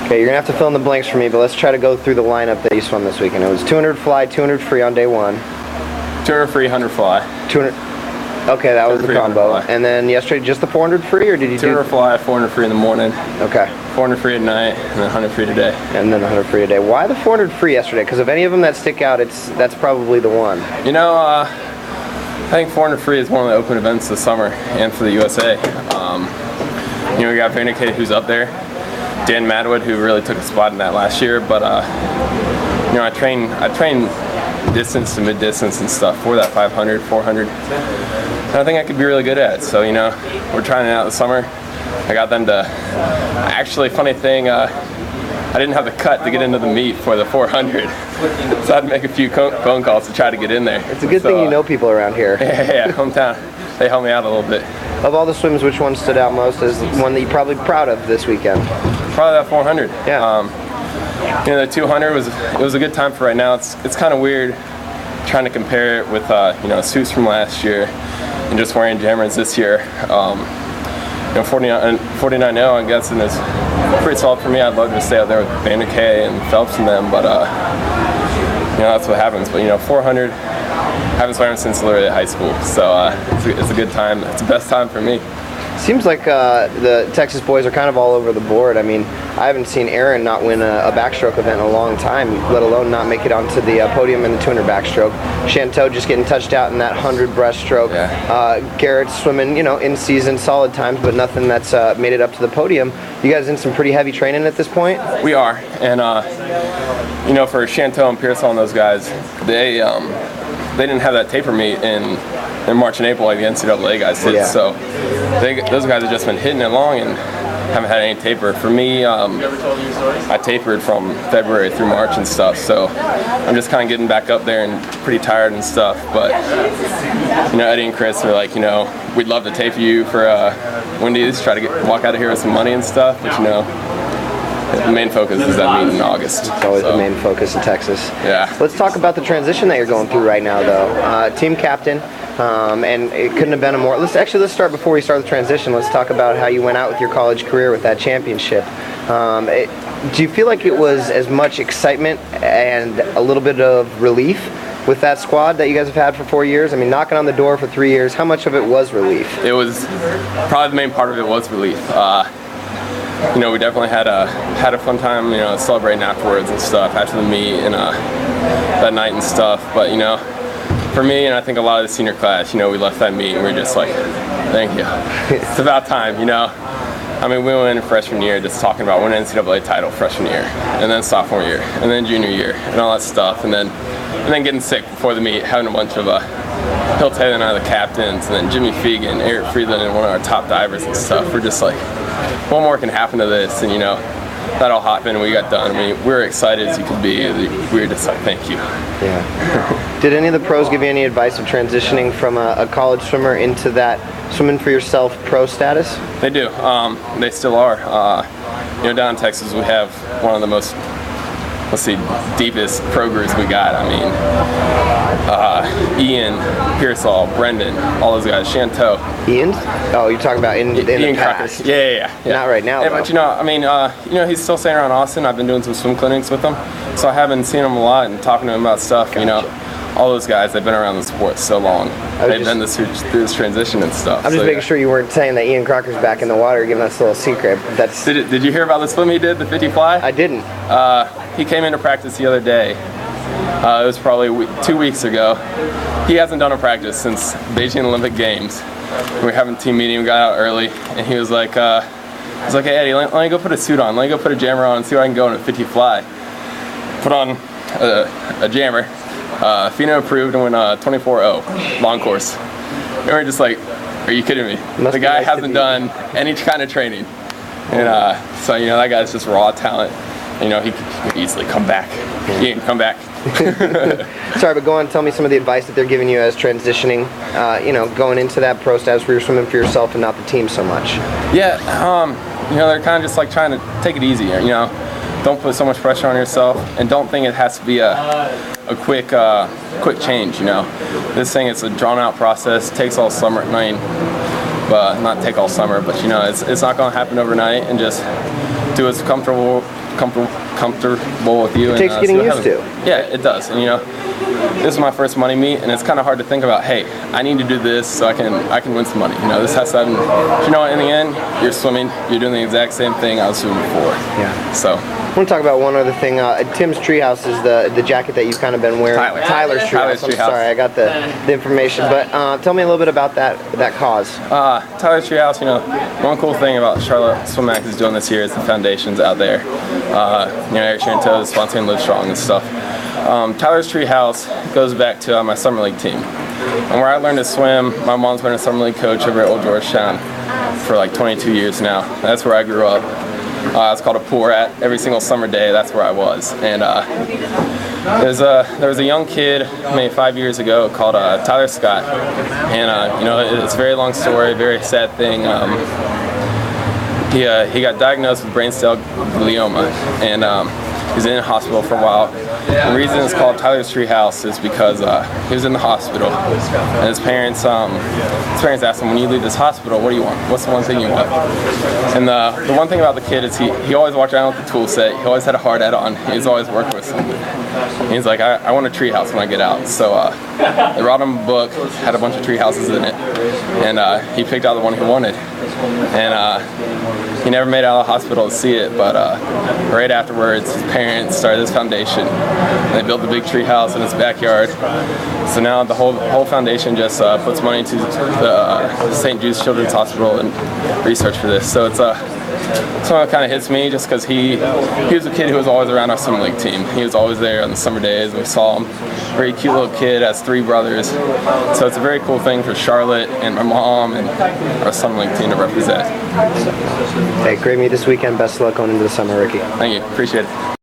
Okay, you're going to have to fill in the blanks for me, but let's try to go through the lineup that you swam this weekend. It was 200 fly, 200 free on day one. 200 free, 100 fly. 200. Okay, that was the combo. And then yesterday, just the 400 free, or did you 200 fly, 400 free in the morning. Okay. 400 free at night, and then 100 free today. And then the 100 free today. Why the 400 free yesterday? Because of any of them that stick out, that's probably the one. You know, I think 400 free is one of the open events this summer and for the USA. You know, we got Berens who's up there. Dan Madwood, who really took a spot in that last year, but you know, I train distance to mid-distance and stuff for that 500, 400. And I think I could be really good at it. So, you know, we're trying it out this summer. I got them to, actually, funny thing, I didn't have the cut to get into the meet for the 400. So I had to make a few phone calls to try to get in there. It's a good thing you know people around here. Yeah, hometown. They helped me out a little bit. Of all the swims, which one stood out most as one that you're probably proud of this weekend? Probably that 400. Yeah. You know, the 200 was a good time for right now. It's kind of weird trying to compare it with you know, suits from last year and just wearing Berens this year. You know, 49.0, I'm guessing is pretty solid for me. I'd love to stay out there with Berens and Phelps and them, but you know, that's what happens. But you know, 400, I haven't swam since literally high school, so it's a good time. It's the best time for me. Seems like the Texas boys are kind of all over the board. I mean, I haven't seen Aaron not win a backstroke event in a long time, let alone not make it onto the podium in the 200 backstroke. Chanteau just getting touched out in that 100 breaststroke. Yeah. Garrett's swimming, you know, in season, solid times, but nothing that's made it up to the podium. You guys in some pretty heavy training at this point? We are, and you know, for Chanteau and Pearsall and those guys, they didn't have that taper meet in March and April like the NCAA guys did. Yeah. So those guys have just been hitting it long and haven't had any taper. For me, I tapered from February through March and stuff, so I'm just kind of getting back up there and pretty tired and stuff. But you know, Eddie and Chris are like, you know, we'd love to taper you for Wendy's, try to walk out of here with some money and stuff, but you know, the main focus is that meet in August. It's always the main focus in Texas. Yeah. Let's talk about the transition that you're going through right now, though. Team captain, and it couldn't have been a more. Let's start before we start the transition. Let's talk about how you went out with your college career with that championship. Do you feel like it was as much excitement and a little bit of relief with that squad that you guys have had for 4 years? I mean, knocking on the door for 3 years, how much of it was relief? It was probably the main part of it was relief. You know, we definitely had a fun time, you know, celebrating afterwards and stuff after the meet and that night and stuff. But you know, for me and I think a lot of the senior class, you know, we left that meet and we were just like, thank you. It's about time, you know. I mean, we went in freshman year just talking about winning an NCAA title freshman year, and then sophomore year, and then junior year, and all that stuff, and then getting sick before the meet, having a bunch of Hill Taylor and I, the captains, and then Jimmy Fegan, Eric Friedland, and one of our top divers and stuff. We're just like, what more can happen to this? And you know, that all happened and we got done. I mean, we were excited as you could be. We were just like, thank you. Yeah. Did any of the pros give you any advice of transitioning from a college swimmer into that swimming for yourself pro status? They do. They still are. You know, down in Texas, we have one of the most, deepest pro groups we got. I mean, Ian, Pearsall, Brendan, all those guys, Chanteau. Ian? Oh, you're talking about in the past. Yeah. Not right now, yeah, but you know, I mean, you know, he's still staying around Austin. I've been doing some swim clinics with him, so I haven't seen him a lot and talking to him about stuff. Gotcha. You know, all those guys, they've been around the sport so long. They've been through this transition and stuff. I'm just making sure you weren't saying that Ian Crocker's back in the water, giving us a little secret. That's. Did you hear about the swim he did, the 50 fly? I didn't. He came into practice the other day. It was probably 2 weeks ago. He hasn't done a practice since Beijing Olympic Games. We were having a team meeting, we got out early, and he was like, hey Eddie, let me go put a suit on, let me go put a jammer on and see if I can go in a 50 fly. Put on a jammer, FINA approved, and went 24.0, long course. And we're just like, are you kidding me? The guy hasn't done any kind of training. And so, you know, that guy's just raw talent. You know, he could easily come back. He can come back. Sorry, but go on and tell me some of the advice that they're giving you as transitioning, you know, going into that pro status where you're swimming for yourself and not the team so much. Yeah, you know, they're kind of just like trying to take it easy, you know. Don't put so much pressure on yourself, and don't think it has to be a quick change, you know. This thing, it's a drawn-out process, takes all summer, not take all summer, but, you know, it's not going to happen overnight, and just do what's comfortable with you. It takes getting used to. Yeah, it does. And this is my first money meet, and it's kind of hard to think about, hey, I need to do this so I can win some money. This has to happen. But in the end, you're swimming, you're doing the exact same thing I was doing before. Yeah. So. I want to talk about one other thing. Tim's Treehouse is the jacket that you've kind of been wearing. Tyler's Treehouse. I'm sorry, I got the information. But tell me a little bit about that cause. Tyler's Treehouse, one cool thing about Charlotte Swim Act is doing this year is the foundations out there. Eric Shanto is sponsoring Live Strong and stuff. Tyler's Treehouse goes back to my summer league team. And where I learned to swim, my mom's been a summer league coach over at Old Georgetown for like 22 years now. That's where I grew up. It's called a pool rat. Every single summer day, that's where I was. And there was a young kid maybe 5 years ago called Tyler Scott. And it's a very long story, very sad thing. He got diagnosed with brainstem glioma, and he's in the hospital for a while. The reason it's called Tyler's Treehouse is because he was in the hospital, and his parents asked him, when you leave this hospital, what do you want? What's the one thing you want? And the one thing about the kid is he always walked around with the tool set. He always had a hard hat on. He was always working with something. And he's like, I want a tree house when I get out. So they brought him a book, had a bunch of tree houses in it, and he picked out the one he wanted. And he never made it out of the hospital to see it, but right afterwards, his parents started this foundation. They built a big tree house in his backyard. So now the whole foundation just puts money to the St. Jude's Children's Hospital and research for this. So it's something that kind of hits me just because he was a kid who was always around our summer league team. He was always there on the summer days. We saw him. Very cute little kid, has 3 brothers. So it's a very cool thing for Charlotte and my mom and our summer league team to represent. Hey, great meet this weekend. Best of luck going into the summer, Ricky. Thank you. Appreciate it.